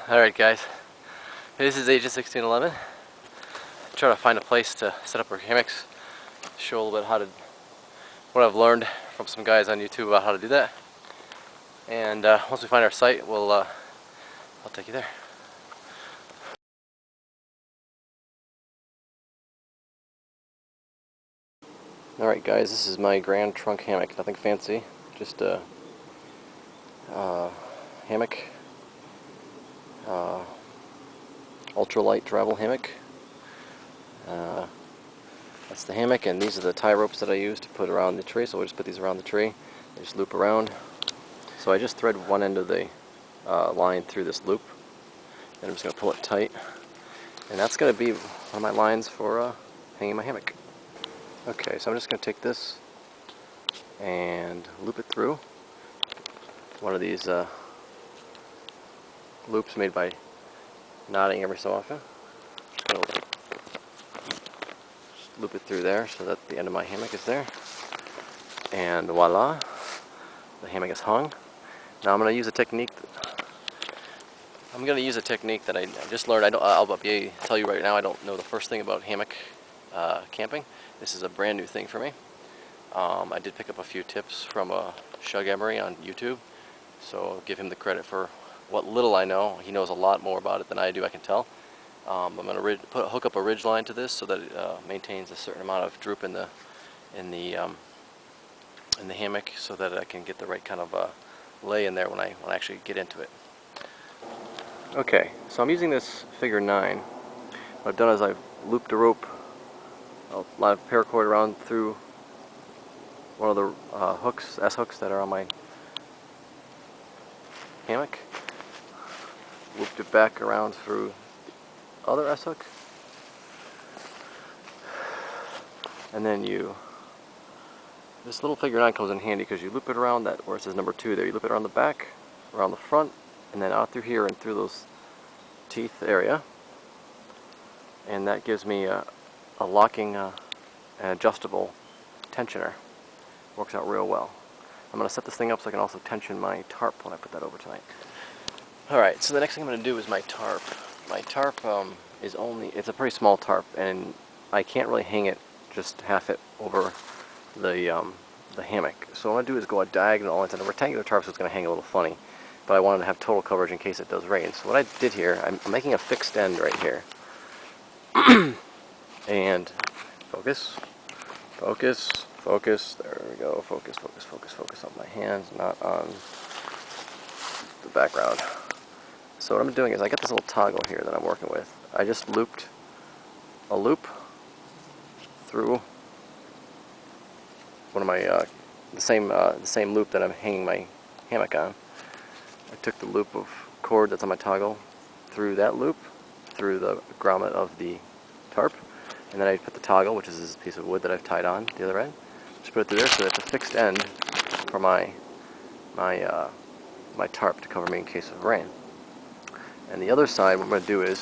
Alright guys, this is Agent 1611. Try to find a place to set up our hammocks, show a little bit what I've learned from some guys on YouTube about how to do that. And once we find our site, I'll take you there. Alright guys, this is my grand trunk hammock, nothing fancy, just a hammock, ultralight travel hammock. That's the hammock, and these are the tie ropes that I use to put around the tree, so we'll just put these around the tree, they just loop around. So I just thread one end of the line through this loop, and I'm just going to pull it tight, and that's going to be one of my lines for hanging my hammock. Okay, so I'm just going to take this and loop it through one of these loops made by knotting every so often. Just loop it through there so that the end of my hammock is there, and voila, the hammock is hung. Now I'm going to use a technique that I just learned. I'll tell you right now, I don't know the first thing about hammock camping. This is a brand new thing for me. I did pick up a few tips from Shug Emery on YouTube, so I'll give him the credit for what little I know. He knows a lot more about it than I do, I can tell. I'm going to hook up a ridge line to this so that it maintains a certain amount of droop in the hammock, so that I can get the right kind of lay in there when I actually get into it. Okay, so I'm using this figure 9. What I've done is I've looped a rope, a line of paracord around through one of the hooks, S-hooks that are on my hammock, looped it back around through the other S-hook, and then this little figure 9 comes in handy because you loop it around that where it says number 2 there. You loop it around the back, around the front, and then out through here and through those teeth area, and that gives me a locking and adjustable tensioner. Works out real well. I'm going to set this thing up so I can also tension my tarp when I put that over tonight. Alright, so the next thing I'm going to do is my tarp. My tarp it's a pretty small tarp, and I can't really hang it, just half it over the hammock. So what I'm going to do is go a diagonal. It's a rectangular tarp, so it's going to hang a little funny, but I wanted to have total coverage in case it does rain. So what I did here, I'm making a fixed end right here. And focus, there we go, focus on my hands, not on the background. So what I'm doing is I got this little toggle here that I'm working with. I just looped a loop through one of my, the same loop that I'm hanging my hammock on. I took the loop of cord that's on my toggle through that loop, through the grommet of the tarp, and then I put the toggle, which is this piece of wood that I've tied on the other end, just put it through there so it's a fixed end for my tarp to cover me in case of rain. And the other side, what I'm going to do is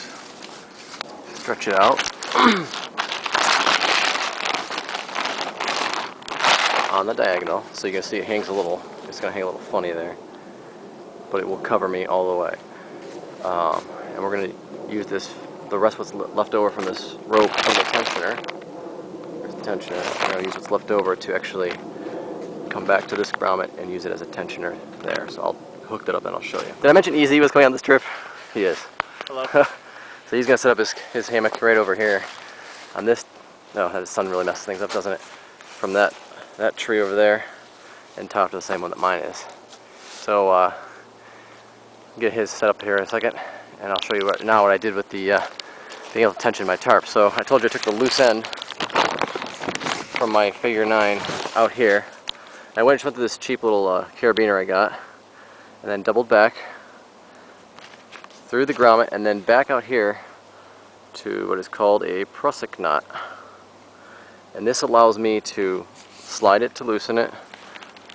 stretch it out on the diagonal, so you can see it hangs a little. It's going to hang a little funny there, but it will cover me all the way. And we're going to use this, the rest of what's left over from this rope from the tensioner. There's the tensioner. I'm going to use what's left over to actually come back to this grommet and use it as a tensioner there. So I'll hook that up and I'll show you. Did I mention Easy was coming on this trip? He is. Hello. So he's going to set up his hammock right over here on this. No, the sun really messes things up, doesn't it? From that tree over there and top to the same one that mine is. So I'll get his set up here in a second, and I'll show you right now what I did with the being able to tension my tarp. So I told you I took the loose end from my figure 9 out here. I went through this cheap little carabiner I got, and then doubled back through the grommet, and then back out here to what is called a prusik knot. And this allows me to slide it to loosen it,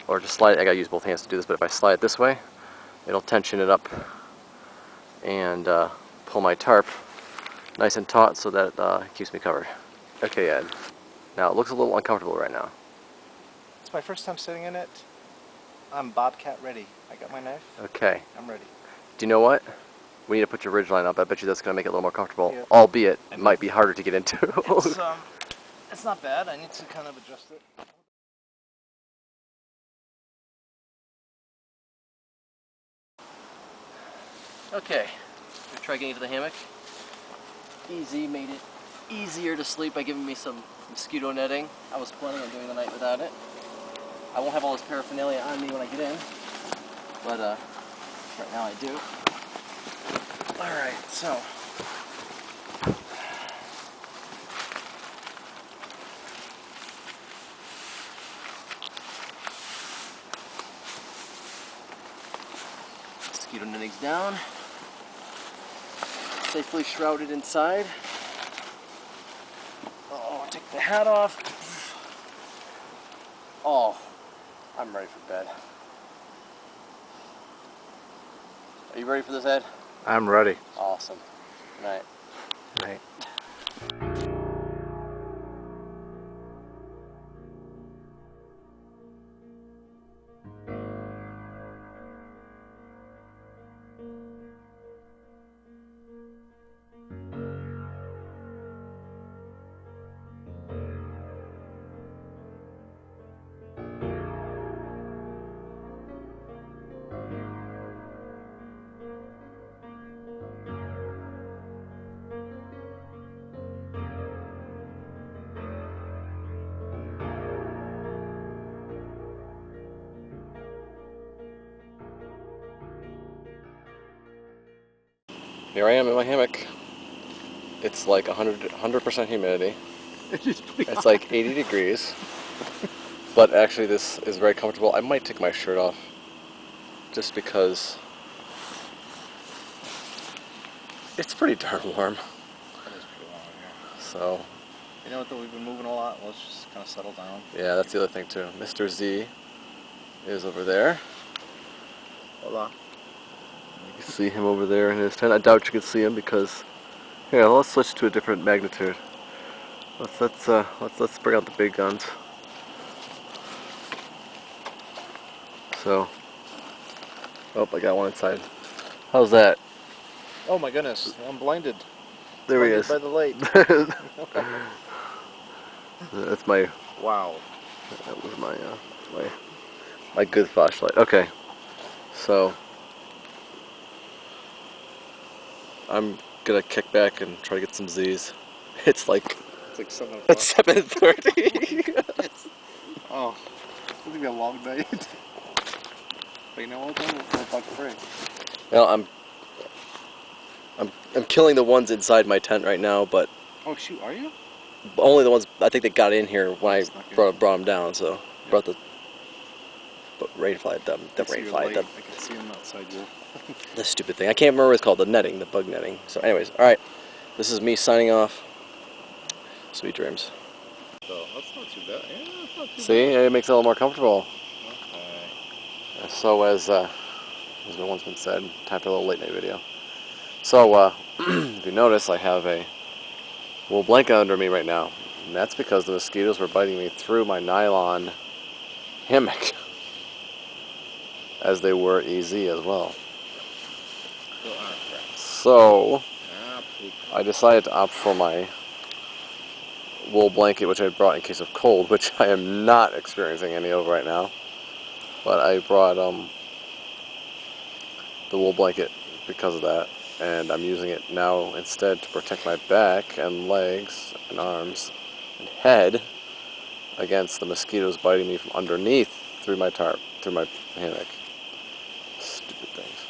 or just slide it. I gotta use both hands to do this, but if I slide it this way, it'll tension it up and pull my tarp nice and taut so that it keeps me covered. Okay, Ed. Now it looks a little uncomfortable right now. It's my first time sitting in it. I'm Bobcat ready. I got my knife. Okay. I'm ready. Do you know what? we need to put your ridge line up. I bet you that's going to make it a little more comfortable, Yeah. albeit it might be harder to get into. It's not bad. I need to kind of adjust it. Okay, we'll try getting into the hammock. Easy made it easier to sleep by giving me some mosquito netting. I was planning on doing the night without it. I won't have all this paraphernalia on me when I get in, but right now I do. Alright, so mosquito netting's down. Safely shrouded inside. Oh, take the hat off. Oh, I'm ready for bed. Are you ready for this, Ed? I'm ready. Awesome. Good night. Right. Here I am in my hammock. It's like 100% humidity. It's like 80 degrees. But actually this is very comfortable. I might take my shirt off just because it's pretty darn warm. It is pretty warm in here. So, You know what, though? We've been moving a lot. Let's just kind of settle down. yeah, that's the other thing too. Mr. Z is over there. Hola. You can see him over there in his tent. I doubt you can see him because here, let's switch to a different magnitude. Let's bring out the big guns. So, oh, I got one inside. How's that? Oh my goodness, I'm blinded. There he Blinded is. by the light. That's my. Wow. That was my good flashlight. Okay, so I'm gonna kick back and try to get some Z's. It's like 7 o'clock. it's 7:30. Oh, it's gonna be a long night. But you know what? Then we'll talk free. Well, I'm killing the ones inside my tent right now, but Oh shoot, are you? only the ones I think that got in here when That's I not good. brought them down. So Yeah. brought the rainfly them. The I can see your rainfly light. them. I can see him outside you. The stupid thing. I can't remember what it's called. The netting, the bug netting. So, anyways, all right. This is me signing off. Sweet dreams. So that's not too bad. Yeah, that's not too See, it makes it a little more comfortable. bad. Okay. So as once been said, time for a little late night video. So if you notice, I have a wool blanket under me right now, and that's because the mosquitoes were biting me through my nylon hammock, as they were EZ as well. So I decided to opt for my wool blanket, which I brought in case of cold, which I am not experiencing any of right now. But I brought the wool blanket because of that, and I'm using it now instead to protect my back and legs and arms and head against the mosquitoes biting me from underneath through my tarp, through my hammock. Stupid things.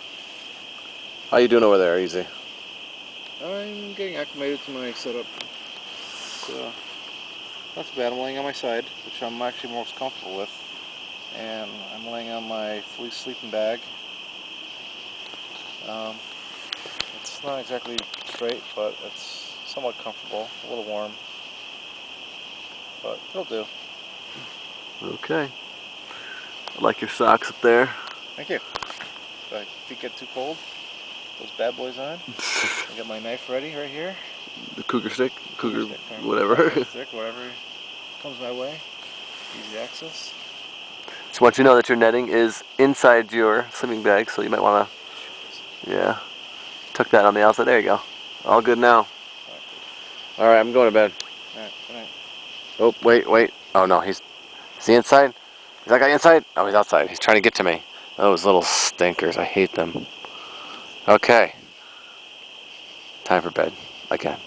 How you doing over there, Easy? I'm getting acclimated to my setup. So that's bad. I'm laying on my side, which I'm actually most comfortable with, and I'm laying on my fleece sleeping bag. It's not exactly straight, but it's somewhat comfortable, a little warm, but it'll do. Okay. I like your socks up there. Thank you. If my feet get too cold, those bad boys on. I got my knife ready right here. The cougar stick, Stick, whatever. Stick, whatever comes my way. Easy access. Just want you to know that your netting is inside your sleeping bag, so you might want to, yeah. took that on the outside. There you go. All good now. Alright, I'm going to bed. Alright, good night. Oh, wait. Oh no, is he inside? Is that guy inside? Oh, he's outside. He's trying to get to me. Those little stinkers. I hate them. Okay. Time for bed. Again.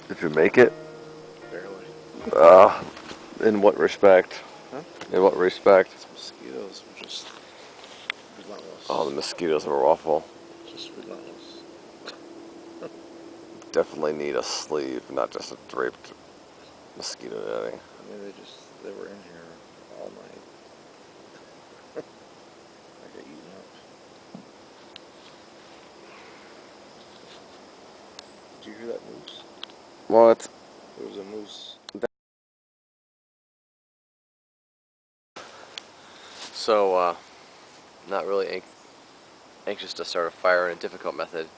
Did you make it? Barely. In what respect? Huh? In what respect? These mosquitoes were just relentless. Oh, the mosquitoes were awful. Just relentless. Definitely need a sleeve, not just a draped mosquito netting. I mean, they were in here all night. I got eaten up. Did you hear that moose? What? There was a moose. So, not really anxious to start a fire in a difficult method.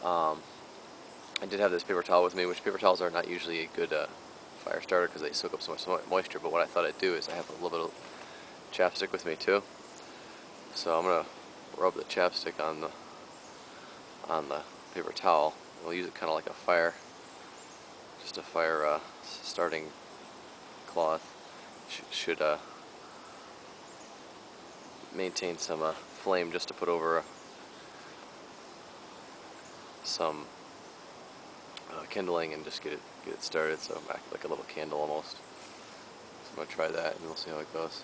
I did have this paper towel with me, which paper towels are not usually a good fire starter because they soak up so much moisture, but what I thought I'd do is I have a little bit of chapstick with me too. So I'm going to rub the chapstick on the paper towel. We'll use it kind of like a fire, just a fire starting cloth. Should maintain some flame just to put over some kindling and just get it started, so act like a little candle almost. So I'm going to try that and we'll see how it goes.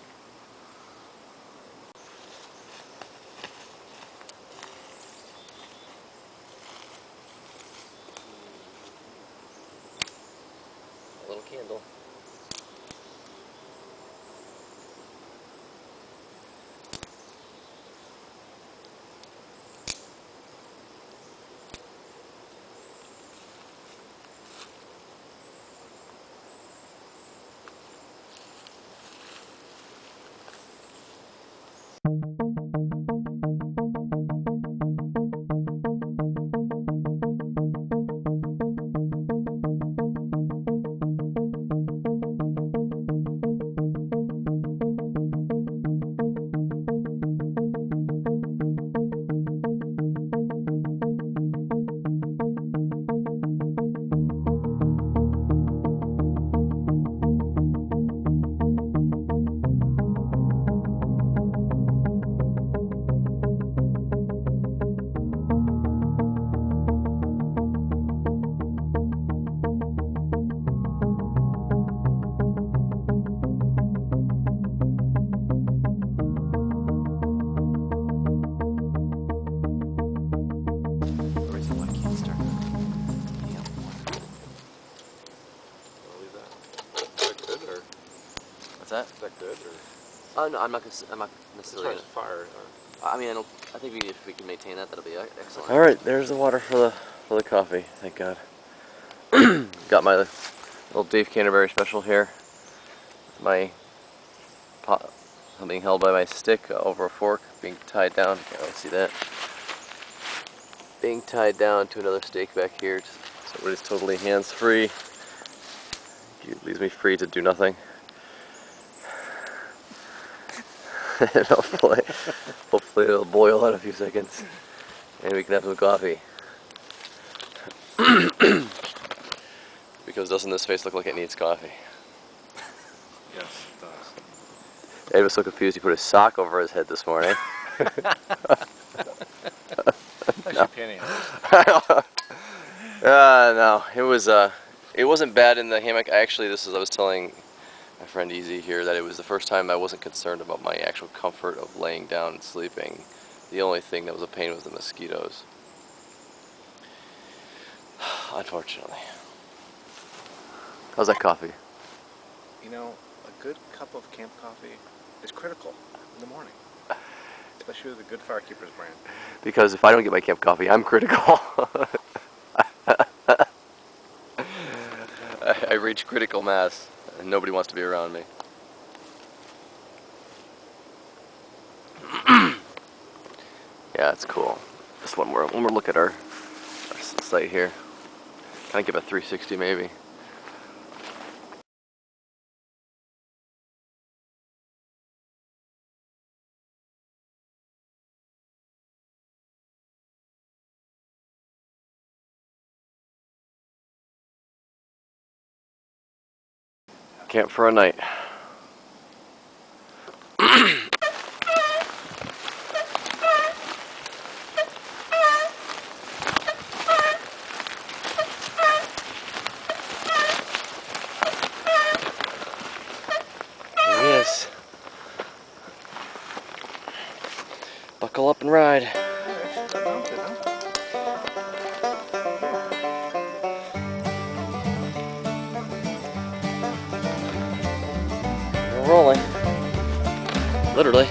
A little candle. What's that? Is that good or? Oh no, I'm not As far necessarily. as fire. I mean, I think if we can maintain that, that'll be excellent. All right, there's the water for the coffee. Thank God. Got my little Dave Canterbury special here. My pot being held by my stick over a fork, being tied down. Can't really see that. Being tied down to another stake back here, so it is totally hands-free. It leaves me free to do nothing. And hopefully it'll boil in a few seconds, and we can have some coffee. Because doesn't this face look like it needs coffee? Yes, it does. Ed was so confused he put his sock over his head this morning. Actually, pantyhose. No, it wasn't bad in the hammock. I was telling my friend Easy here that it was the first time I wasn't concerned about my actual comfort of laying down and sleeping. The only thing that was a pain was the mosquitoes. Unfortunately. How's that coffee? You know, a good cup of camp coffee is critical in the morning. Especially with a good Firekeepers brand. Because if I don't get my camp coffee, I'm critical. I reach critical mass, and nobody wants to be around me. Yeah, it's cool. Just one more look at our site here. Kind of give a 360 maybe. Camp for a night. There he is. Buckle up and ride. We're rolling. Literally.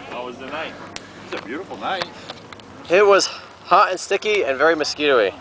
How was the night? It's a beautiful night. It was hot and sticky and very mosquito-y.